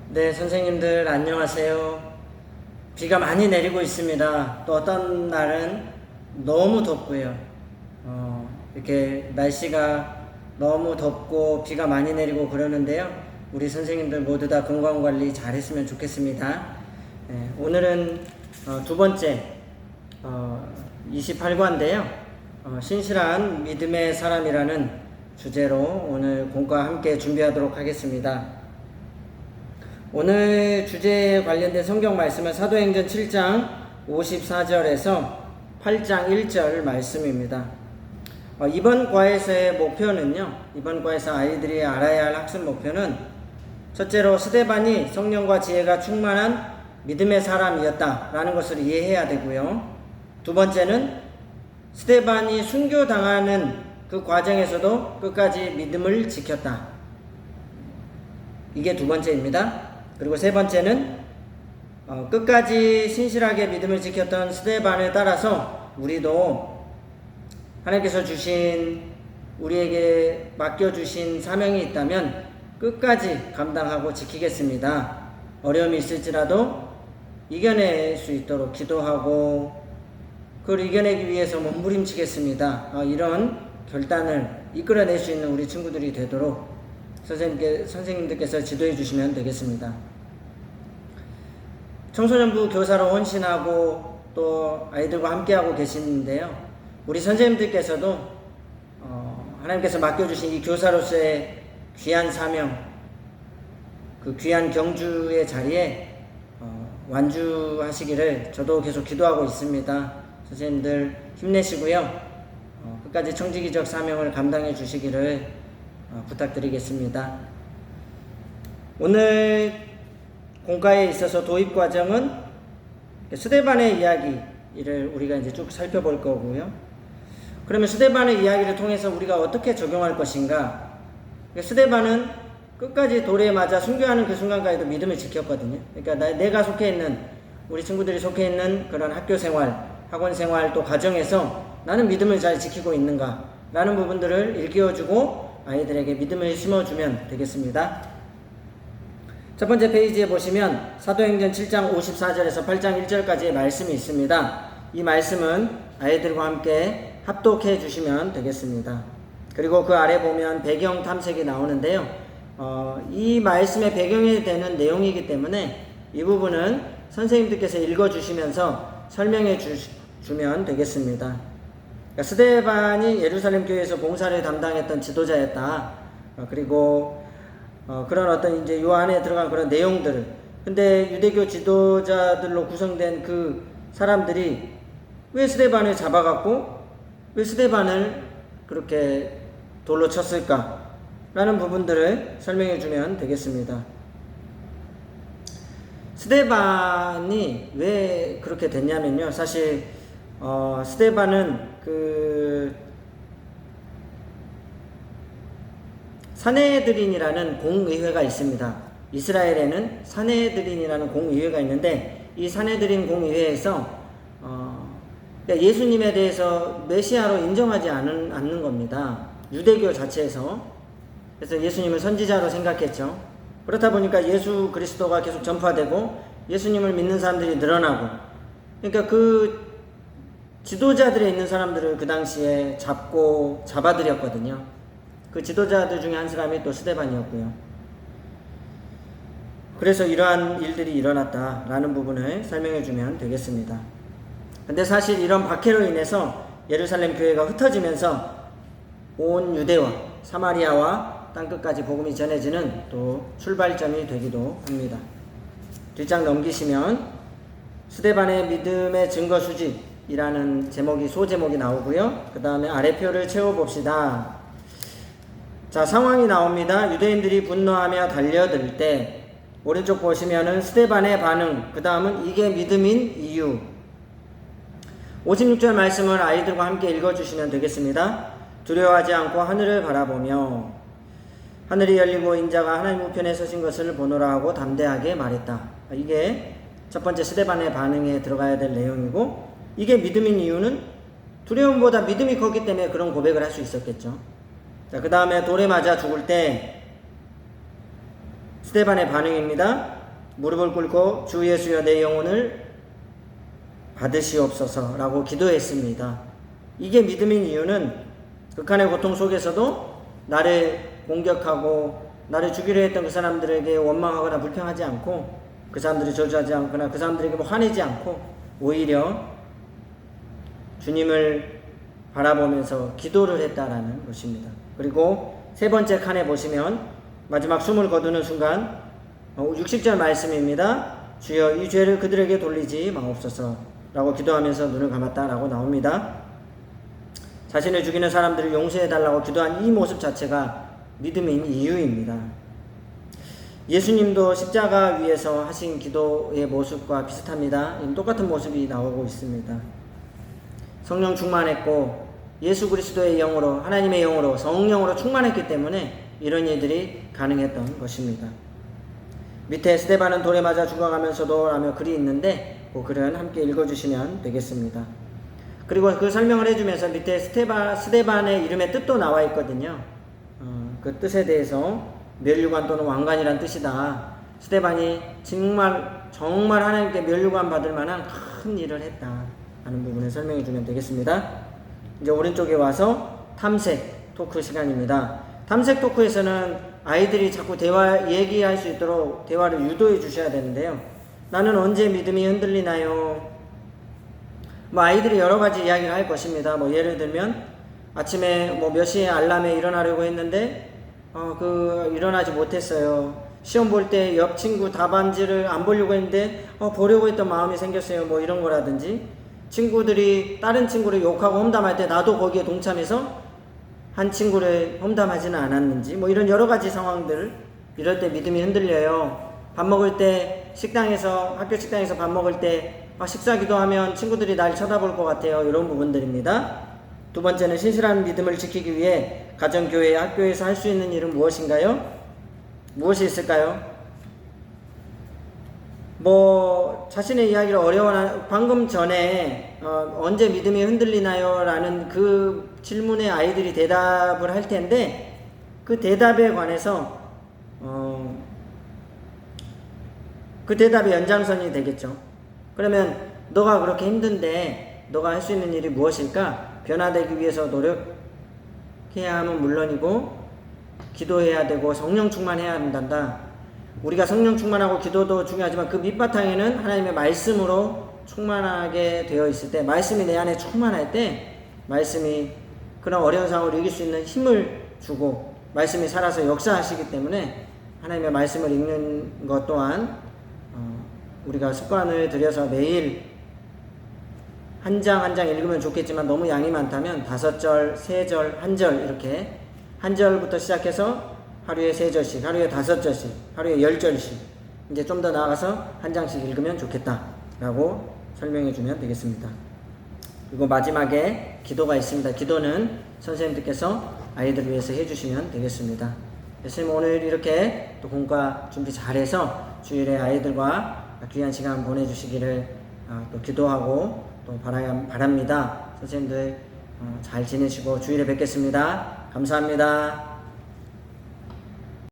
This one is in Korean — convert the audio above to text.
네, 선생님들 안녕하세요. 비가 많이 내리고 있습니다. 또 어떤 날은 너무 덥고요. 이렇게 날씨가 너무 덥고 비가 많이 내리고 그러는데요. 우리 선생님들 모두 다 건강관리 잘 했으면 좋겠습니다. 네, 오늘은 두 번째 28과인데요. 신실한 믿음의 사람이라는 주제로 오늘 공과 함께 준비하도록 하겠습니다. 오늘 주제에 관련된 성경 말씀은 사도행전 7장 54절에서 8장 1절 말씀입니다. 이번 과에서의 목표는요, 이번 과에서 아이들이 알아야 할 학습 목표는 첫째로 스데반이 성령과 지혜가 충만한 믿음의 사람이었다라는 것을 이해해야 되고요. 두 번째는 스데반이 순교당하는 그 과정에서도 끝까지 믿음을 지켰다. 이게 두 번째입니다. 그리고 세 번째는 끝까지 신실하게 믿음을 지켰던 스데반을 따라서 우리도 하나님께서 주신 우리에게 맡겨주신 사명이 있다면 끝까지 감당하고 지키겠습니다. 어려움이 있을지라도 이겨낼 수 있도록 기도하고 그걸 이겨내기 위해서 몸부림치겠습니다. 이런 결단을 이끌어낼 수 있는 우리 친구들이 되도록 선생님들께서 지도해 주시면 되겠습니다. 청소년부 교사로 헌신하고 또 아이들과 함께하고 계시는데요. 우리 선생님들께서도 하나님께서 맡겨주신 이 교사로서의 귀한 사명, 그 귀한 경주의 자리에 완주하시기를 저도 계속 기도하고 있습니다. 선생님들 힘내시고요. 끝까지 청지기적 사명을 감당해 주시기를 부탁드리겠습니다. 오늘 공과에 있어서 도입 과정은 스데반의 이야기를 우리가 이제 쭉 살펴볼 거고요. 그러면 스데반의 이야기를 통해서 우리가 어떻게 적용할 것인가? 스데반은 끝까지 돌에 맞아 순교하는 그 순간까지도 믿음을 지켰거든요. 그러니까 내가 속해 있는, 우리 친구들이 속해 있는 그런 학교 생활, 학원 생활, 또 가정에서 나는 믿음을 잘 지키고 있는가? 라는 부분들을 일깨워주고 아이들에게 믿음을 심어주면 되겠습니다. 첫 번째 페이지에 보시면 사도행전 7장 54절에서 8장 1절까지의 말씀이 있습니다. 이 말씀은 아이들과 함께 합독해 주시면 되겠습니다. 그리고 그 아래 보면 배경 탐색이 나오는데요. 이 말씀의 배경이 되는 내용이기 때문에 이 부분은 선생님들께서 읽어주시면서 설명해 주면 되겠습니다. 스데반이 예루살렘 교회에서 봉사를 담당했던 지도자였다. 그리고 그런 어떤 이제 요 안에 들어간 그런 내용들을, 근데 유대교 지도자들로 구성된 그 사람들이 왜 스데반을 잡아갖고 왜 스데반을 그렇게 돌로 쳤을까? 라는 부분들을 설명해 주면 되겠습니다. 스데반이 왜 그렇게 됐냐면요. 사실 스데반은 사네드린이라는 공의회가 있습니다. 이스라엘에는 사네드린이라는 공의회가 있는데 이 사네드린 공의회에서 예수님에 대해서 메시아로 인정하지 않는 겁니다. 유대교 자체에서. 그래서 예수님을 선지자로 생각했죠. 그렇다 보니까 예수 그리스도가 계속 전파되고 예수님을 믿는 사람들이 늘어나고, 그러니까 그 지도자들에 있는 사람들을 그 당시에 잡아들였거든요. 그 지도자들 중에 한 사람이 또 스데반이었고요. 그래서 이러한 일들이 일어났다라는 부분을 설명해 주면 되겠습니다. 근데 사실 이런 박해로 인해서 예루살렘 교회가 흩어지면서 온 유대와 사마리아와 땅끝까지 복음이 전해지는 또 출발점이 되기도 합니다. 뒷장 넘기시면 스데반의 믿음의 증거 수집이라는 소제목이 나오고요. 그 다음에 아래표를 채워봅시다. 자, 상황이 나옵니다. 유대인들이 분노하며 달려들 때 오른쪽 보시면은 스데반의 반응, 그 다음은 이게 믿음인 이유. 56절 말씀을 아이들과 함께 읽어주시면 되겠습니다. 두려워하지 않고 하늘을 바라보며 하늘이 열리고 인자가 하나님 우편에 서신 것을 보노라 하고 담대하게 말했다. 이게 첫 번째 스데반의 반응에 들어가야 될 내용이고, 이게 믿음인 이유는 두려움보다 믿음이 컸기 때문에 그런 고백을 할 수 있었겠죠. 자, 그 다음에 돌에 맞아 죽을 때 스데반의 반응입니다. 무릎을 꿇고 주 예수여 내 영혼을 받으시옵소서라고 기도했습니다. 이게 믿음인 이유는 극한의 고통 속에서도 나를 공격하고 나를 죽이려 했던 그 사람들에게 원망하거나 불평하지 않고 그 사람들이 저주하지 않거나 그 사람들에게 화내지 않고 오히려 주님을 바라보면서 기도를 했다라는 것입니다. 그리고 세 번째 칸에 보시면 마지막 숨을 거두는 순간 60절 말씀입니다. 주여 이 죄를 그들에게 돌리지 마옵소서 라고 기도하면서 눈을 감았다라고 나옵니다. 자신을 죽이는 사람들을 용서해달라고 기도한 이 모습 자체가 믿음인 이유입니다. 예수님도 십자가 위에서 하신 기도의 모습과 비슷합니다. 똑같은 모습이 나오고 있습니다. 성령 충만했고 예수 그리스도의 영으로 하나님의 영으로 성령으로 충만했기 때문에 이런 일들이 가능했던 것입니다. 밑에 스데반은 돌에 맞아 죽어가면서도 라며 글이 있는데 그 글은 함께 읽어주시면 되겠습니다. 그리고 그 설명을 해주면서 밑에 스데반의 이름의 뜻도 나와 있거든요. 그 뜻에 대해서 면류관 또는 왕관이란 뜻이다. 스데반이 정말 하나님께 면류관 받을 만한 큰 일을 했다 하는 부분을 설명해 주면 되겠습니다. 이제 오른쪽에 와서 탐색 토크 시간입니다. 탐색 토크에서는 아이들이 자꾸 얘기할 수 있도록 대화를 유도해 주셔야 되는데요. 나는 언제 믿음이 흔들리나요? 아이들이 여러 가지 이야기를 할 것입니다. 예를 들면 아침에 몇 시에 알람에 일어나려고 했는데 일어나지 못했어요. 시험 볼 때 옆 친구 답안지를 안 보려고 했는데 보려고 했던 마음이 생겼어요. 이런 거라든지 친구들이 다른 친구를 욕하고 험담할 때 나도 거기에 동참해서 한 친구를 험담하지는 않았는지 이런 여러 가지 상황들 이럴 때 믿음이 흔들려요. 밥 먹을 때 학교 식당에서 밥 먹을 때 식사 기도하면 친구들이 날 쳐다볼 것 같아요. 이런 부분들입니다. 두 번째는 신실한 믿음을 지키기 위해 가정, 교회, 학교에서 할 수 있는 일은 무엇인가요? 무엇이 있을까요? 자신의 이야기를 방금 전에 언제 믿음이 흔들리나요? 라는 그 질문에 아이들이 대답을 할 텐데 그 대답에 관해서 그 대답의 연장선이 되겠죠. 그러면 너가 그렇게 힘든데 너가 할 수 있는 일이 무엇일까? 변화되기 위해서 노력해야 하면 물론이고 기도해야 되고 성령 충만해야 한단다. 우리가 성령 충만하고 기도도 중요하지만 그 밑바탕에는 하나님의 말씀으로 충만하게 되어 있을 때 말씀이 내 안에 충만할 때 말씀이 그런 어려운 상황을 이길 수 있는 힘을 주고 말씀이 살아서 역사하시기 때문에 하나님의 말씀을 읽는 것 또한 우리가 습관을 들여서 매일 한 장 한 장 읽으면 좋겠지만 너무 양이 많다면 5절, 3절, 1절 이렇게 한 절부터 시작해서 하루에 3절씩, 하루에 5절씩, 하루에 10절씩 이제 좀 더 나아가서 한 장씩 읽으면 좋겠다라고 설명해 주면 되겠습니다. 그리고 마지막에 기도가 있습니다. 기도는 선생님들께서 아이들을 위해서 해주시면 되겠습니다. 선생님 오늘 이렇게 또 공과 준비 잘해서 주일에 아이들과 귀한 시간 보내주시기를 또 기도하고 또 바랍니다. 선생님들 잘 지내시고 주일에 뵙겠습니다. 감사합니다.